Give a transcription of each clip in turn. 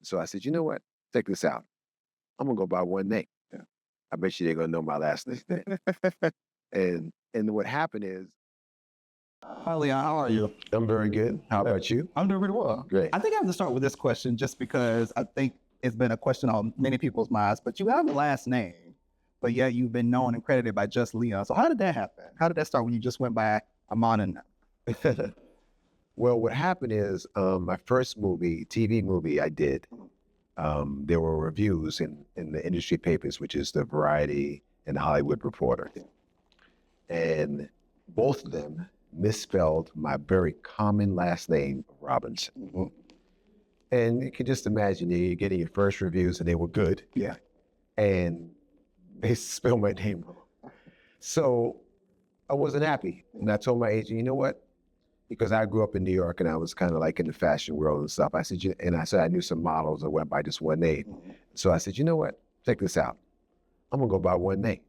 So I said, you know what? Check this out. I'm gonna go by one name. Yeah. I bet you they're gonna know my last name. And what happened is Hi, Leon. How are you? I'm very good. How about you? I'm doing really well. Great. I think I have to start with this question just because I think it's been a question on many people's minds, but you have a last name, but yet you've been known and credited by just Leon. So how did that happen? How did that start when you just went by a mononym? Well, what happened is my first movie, TV movie I did, there were reviews in the industry papers, which is the Variety and the Hollywood Reporter. And both of them misspelled my very common last name, Robinson. Mm-hmm. And you can just imagine you're getting your first reviews and they were good. Yeah. And they spelled my name wrong. So I wasn't happy. And I told my agent, you know what? Because I grew up in New York and I was kind of like in the fashion world and stuff. I said, I knew some models that went by just one name. Mm-hmm. So I said, you know what? Check this out. I'm gonna go by one name.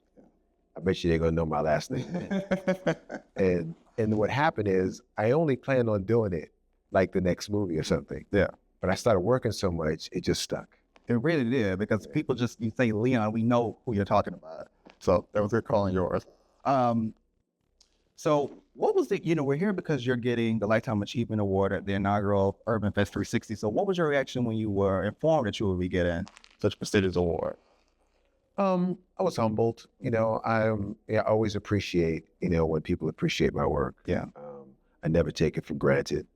I bet you they're gonna know my last name. And what happened is I only planned on doing it like the next movie or something. Yeah. But I started working so much, it just stuck. It really did, because people just, you say Leon, we know who you're talking about. So that was good calling yours. So what was we're here because you're getting the Lifetime Achievement Award at the inaugural UrbanFest 360. So what was your reaction when you were informed that you would be getting such a prestigious award? I was humbled. I always appreciate, when people appreciate my work. Yeah. I never take it for granted.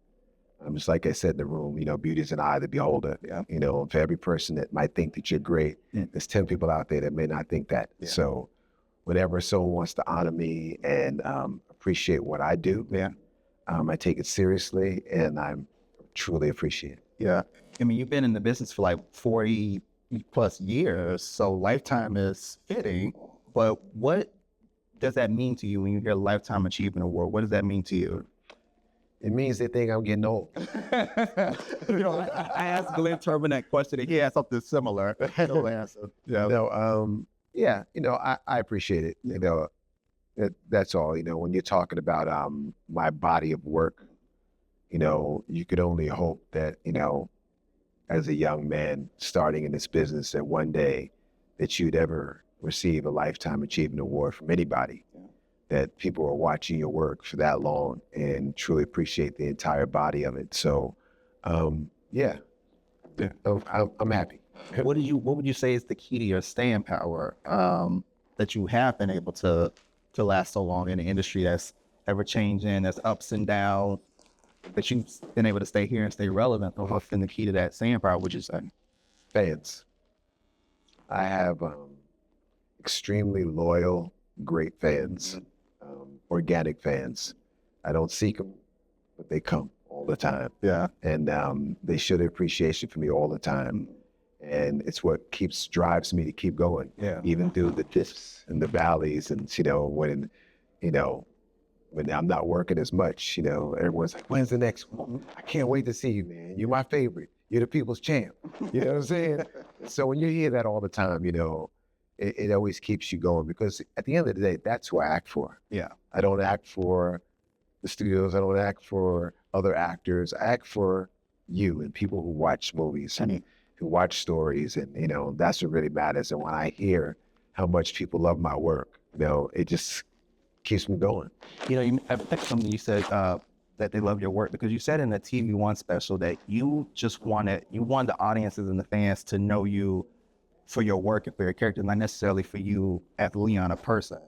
Just like I said in the room, beauty is an eye of the beholder. Yeah. For every person that might think that you're great, there's 10 people out there that may not think that. Yeah. So whenever someone wants to honor me and appreciate what I do, I take it seriously and I'm truly appreciate it. Yeah. I mean, you've been in the business for like 40 plus years, so lifetime is fitting, but what does that mean to you when you hear Lifetime Achievement Award? What does that mean to you? It means they think I'm getting old. I asked Glenn Turbin that question and he had something similar. No answer. Yeah. I appreciate it. That's all. When you're talking about my body of work, you could only hope that, as a young man starting in this business, that one day that you'd ever receive a Lifetime Achievement Award from anybody, that people are watching your work for that long and truly appreciate the entire body of it. So, I'm happy. What would you say is the key to your staying power, that you have been able to last so long in an industry that's ever changing, that's ups and downs, that you've been able to stay here and stay relevant? What's been the key to that staying power, would you say? Fans. I have extremely loyal, great fans, organic fans. I don't seek them, but they come all the time. Yeah. And they show their appreciation for me all the time. And it's what drives me to keep going. Yeah. Even through the dips and the valleys, and when I'm not working as much, everyone's like, when's the next one? I can't wait to see you, man. You're my favorite. You're the people's champ. You know what I'm saying? So when you hear that all the time, it always keeps you going, because at the end of the day, that's who I act for. Yeah. I don't act for the studios. I don't act for other actors. I act for you and people who watch movies and who watch stories. And, that's what really matters. And when I hear how much people love my work, it just keeps me going. I think something you said, that they love your work, because you said in the TV One special that you wanted the audiences and the fans to know you for your work and for your character, not necessarily for you as Leon, a person,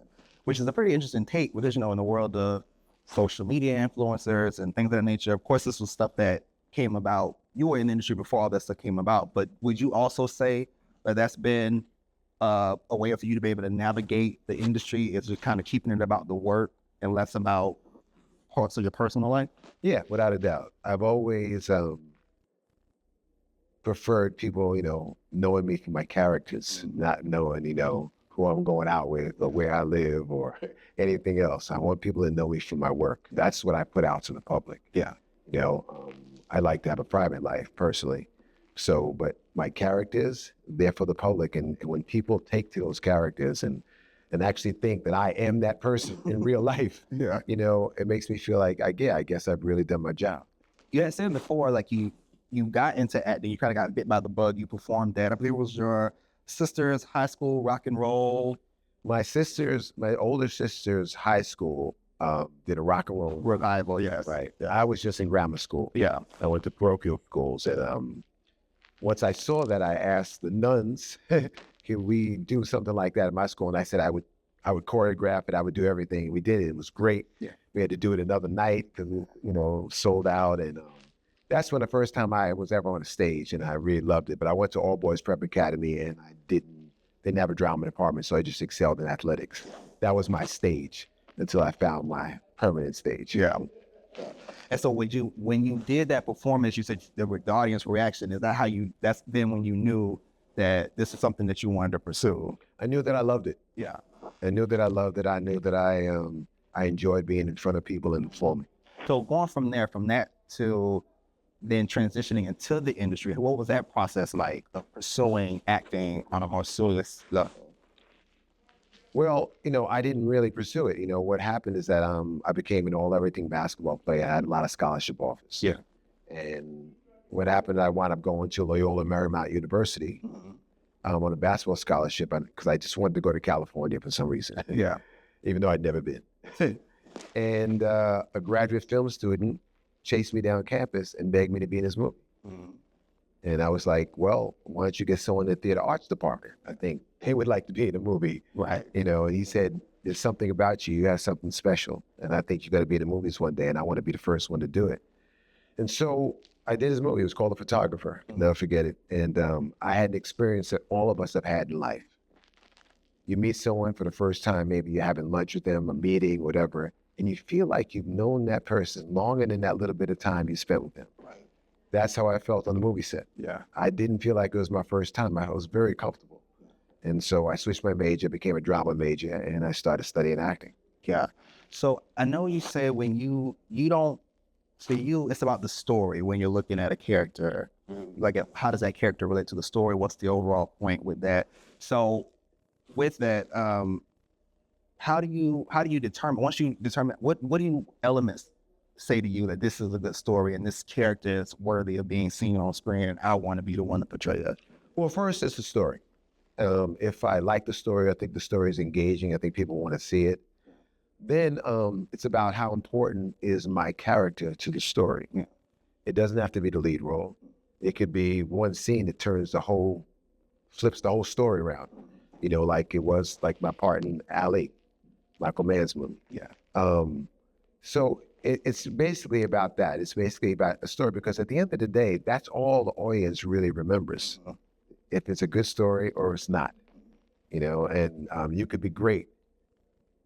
which is a pretty interesting take, because, in the world of social media influencers and things of that nature, of course, this was stuff that came about. You were in the industry before all that stuff came about, but would you also say that that's been a way for you to be able to navigate the industry, is just kind of keeping it about the work and less about parts of your personal life? Yeah, without a doubt. I've always preferred people, knowing me for my characters, not knowing, who I'm going out with or where I live or anything else. I want people to know me for my work. That's what I put out to the public. Yeah. I like to have a private life personally. So, but my characters, they're for the public. And when people take to those characters and actually think that I am that person in real life, it makes me feel like, I guess I've really done my job. You had said before, like you you got into acting, you kind of got bit by the bug. You performed that. I believe it was your sister's high school rock and roll My older sister's high school did a rock and roll. revival. Yes. Right. Yeah. I was just in grammar school. Yeah. I went to parochial schools, and once I saw that, I asked the nuns, "Can we do something like that at my school?" And I said I would choreograph it. I would do everything. We did it. It was great. Yeah. We had to do it another night because sold out, and that's when the first time I was ever on a stage, and I really loved it. But I went to all boys prep academy, and I didn't have a drama department, so I just excelled in athletics. That was my stage until I found my permanent stage. Yeah. And so when you did that performance, you said the audience reaction, is that that's then when you knew that this is something that you wanted to pursue? I knew that I loved it. Yeah. I knew that I loved it. I knew that I enjoyed being in front of people and performing. So going from that to then transitioning into the industry, what was that process like of pursuing acting on a more serious level? Well, I didn't really pursue it. What happened is that I became an all-everything basketball player. I had a lot of scholarship offers. Yeah. And what happened, I wound up going to Loyola Marymount University on a basketball scholarship because I just wanted to go to California for some reason. Yeah. Even though I'd never been. And a graduate film student chased me down campus and begged me to be in his movie. And I was like, well, why don't you get someone in the theater arts department? I think they would like to be in the movie. Right. And he said, there's something about you. You have something special. And I think you got to be in the movies one day. And I want to be the first one to do it. And so I did his movie. It was called The Photographer. Never forget it. And I had an experience that all of us have had in life. You meet someone for the first time, maybe you're having lunch with them, a meeting, whatever, and you feel like you've known that person longer than that little bit of time you spent with them. Right. That's how I felt on the movie set. Yeah. I didn't feel like it was my first time. I was very comfortable. And so I switched my major, became a drama major, and I started studying acting. Yeah. So I know you said when you don't, for you, it's about the story when you're looking at a character. Like, how does that character relate to the story? What's the overall point with that? So with that, how do you determine, once you determine, what do elements say to you that this is a good story and this character is worthy of being seen on screen and I want to be the one to portray that? Well, first, it's the story. If I like the story, I think the story is engaging, I think people want to see it. Then it's about how important is my character to the story. Yeah. It doesn't have to be the lead role. It could be one scene that flips the whole story around. Like it was like my part in Ali, Michael Mann's movie. Yeah. So it's basically about that. It's basically about a story because at the end of the day, that's all the audience really remembers. If it's a good story or it's not, and you could be great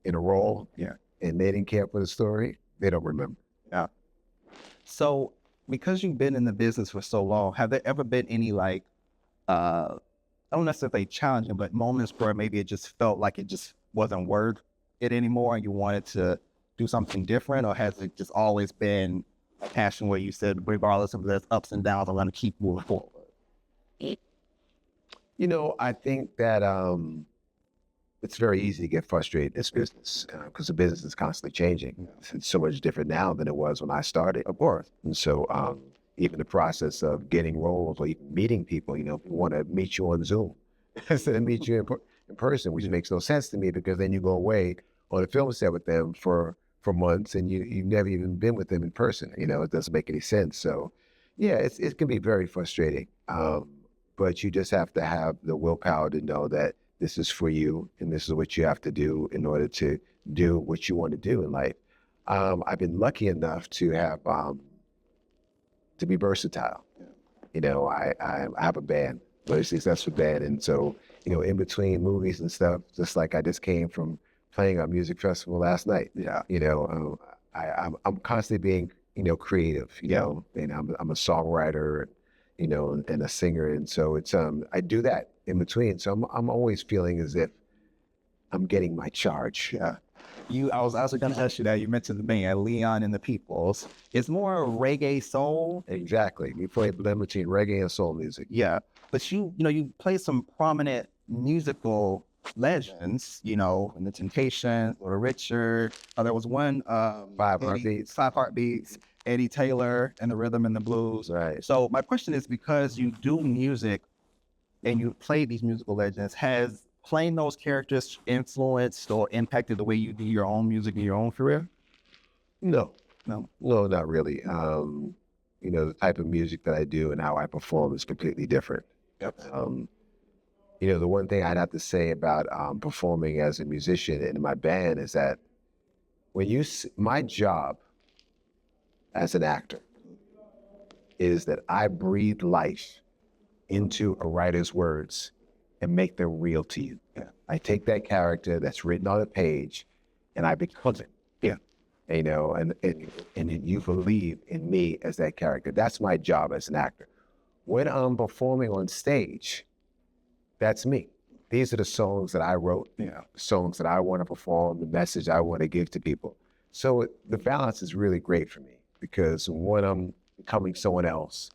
in a role, and they didn't care for the story, they don't remember. Yeah. So because you've been in the business for so long, have there ever been any I don't necessarily challenging, but moments where maybe it just felt like it just wasn't worth it anymore and you wanted to do something different? Or has it just always been a passion where you said, regardless of the ups and downs, I'm going to keep moving forward? I think that it's very easy to get frustrated in this business because the business is constantly changing. It's so much different now than it was when I started. Of course. And so even the process of getting roles or even meeting people, people want to meet you on Zoom instead of meet you in person, which makes no sense to me because then you go away on a film set with them for months and you've never even been with them in person. It doesn't make any sense. So yeah, it can be very frustrating. But you just have to have the willpower to know that this is for you and this is what you have to do in order to do what you want to do in life. I've been lucky enough to have to be versatile. I have a band, very successful band. And so, in between movies and stuff, just like I just came from playing a music festival last night. Yeah. I'm constantly being, creative, and I'm a songwriter, and a singer. And so it's, I do that in between. So I'm always feeling as if I'm getting my charge. Yeah. I was also going to ask you that. You mentioned the band, Leon and the Peoples. It's more reggae soul. Exactly. We play a blend between reggae and soul music. Yeah. But you play some prominent musical legends, in the Temptations or Richard. There was one 5 Heartbeats. 5 Heartbeats. Eddie Taylor and the rhythm and the blues. Right. So my question is, because you do music and you play these musical legends, has playing those characters influenced or impacted the way you do your own music in your own career? No, No. not really. The type of music that I do and how I perform is completely different. Yep. The one thing I'd have to say about performing as a musician in my band is that my job as an actor is that I breathe life into a writer's words and make them real to you. Yeah. I take that character that's written on a page and I become it. Yeah. And you believe in me as that character. That's my job as an actor. When I'm performing on stage, that's me. These are the songs that I wrote, the songs that I want to perform, the message I want to give to people. So the balance is really great for me, because when I'm becoming someone else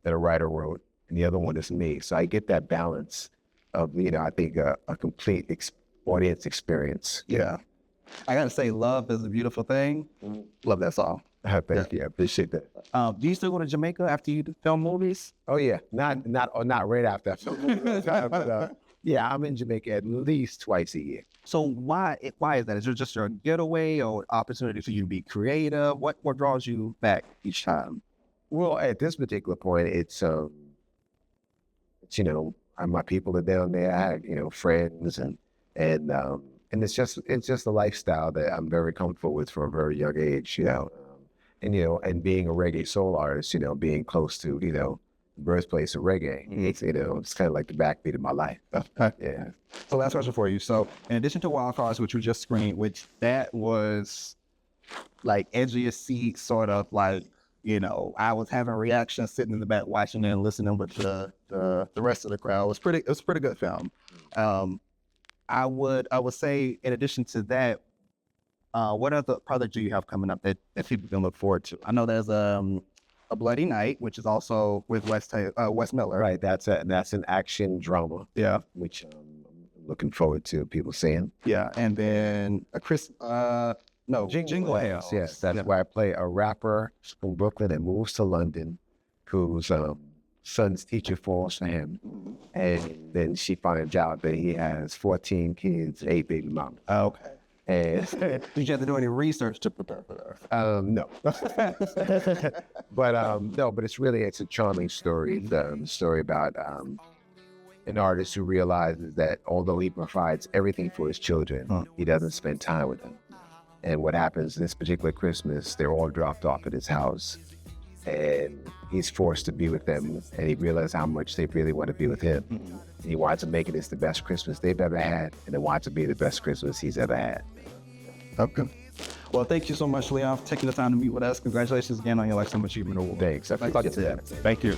that a writer wrote, and the other one is me. So I get that balance of, I think a complete audience experience. Yeah. I gotta say, Love is a Beautiful Thing. Love that song. Thank you. I appreciate that. Do you still go to Jamaica after you film movies? Oh yeah, not right after I film. Yeah, I'm in Jamaica at least twice a year. So why is that? Is it just your getaway or opportunity for you to be creative? What draws you back each time? Well, at this particular point, it's my people are down there. I have friends and it's just a lifestyle that I'm very comfortable with from a very young age. And being a reggae soul artist, being close to the birthplace of reggae, it's kind of like the backbeat of my life. Yeah. So last question for you. So in addition to Wild Cards, which we just screened, which that was like edge of your seat, sort of like, I was having reactions sitting in the back watching it and listening with the rest of the crowd. It was a pretty good film. I would say, in addition to that, what other projects do you have coming up that people can look forward to? I know there's a Bloody Night, which is also with Wes Miller. Right. That's an action drama. Yeah. Which I'm looking forward to people seeing. Yeah. And then Jingle Bells. Yes. That's where I play a rapper from Brooklyn that moves to London, whose son's teacher falls for him. And then she finds out that he has 14 kids, 8 baby mamas. Okay. And did you have to do any research to prepare for that? No. But it's a charming story. It's a story about an artist who realizes that although he provides everything for his children, he doesn't spend time with them. And what happens this particular Christmas, they're all dropped off at his house. And he's forced to be with them, and he realizes how much they really want to be with him. Mm-hmm. And he wants to make it this the best Christmas they've ever had, and he wants to be the best Christmas he's ever had. Okay. Well, thank you so much, Leon, for taking the time to meet with us. Congratulations again on your Lifetime Achievement Award. Thanks. I appreciate that. Thank you.